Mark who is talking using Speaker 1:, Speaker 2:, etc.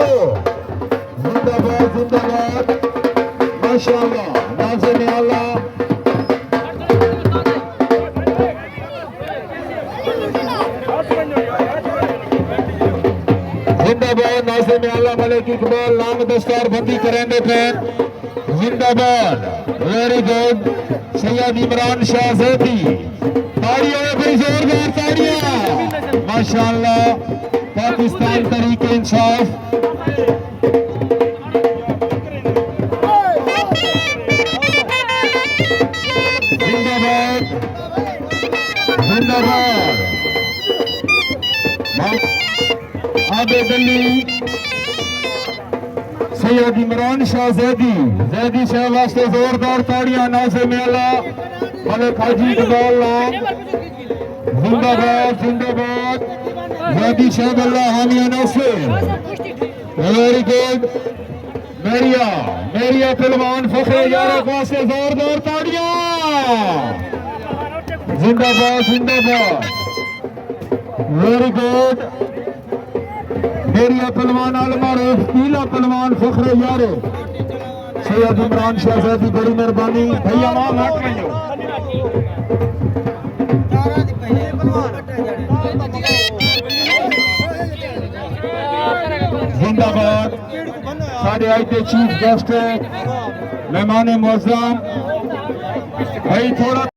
Speaker 1: मारो जिंदाबाद जिंदाबाद माशाअल्लाह नाज़िम आला जिंदाबाद नाज़िम आला मलिक इकबाल नाम दस्तार बंदी करेंगे पैन जिंदाबाद वेरी गुड सैयद इमरान शाहज़ैदी ताड़ियां भाई जोरदार ताड़ियां माशाअल्लाह पाकिस्तान तरीके इंसाफ जिंदाबाद जिंदाबाद आबे गली सैयद इमरान शाहज़ैदी ज़ैदी साहब वास्ते जोरदार ताड़ियां नाज़िम आला मलिक हाजी इकबाल नाम जिंदाबाद जिंदाबाद ज़ैदी साहब अल्लाह हामिया नासिर वेरी गुड मेरिया मेरिया पहलवान फखरे यारक वास्ते जोरदार ताड़ियां जिंदाबाद जिंदाबाद वेरी गुड मेरिया पहलवान आलमारूफ पीला पहलवान फखरे यारो सैयद इमरान शाहज़ैदी बड़ी मेहरबानी भैया मां हट वञो जिंदाबाद साढ़े आज के चीफ गेस्ट है मेहमान मुअज़्ज़म भाई थोड़ा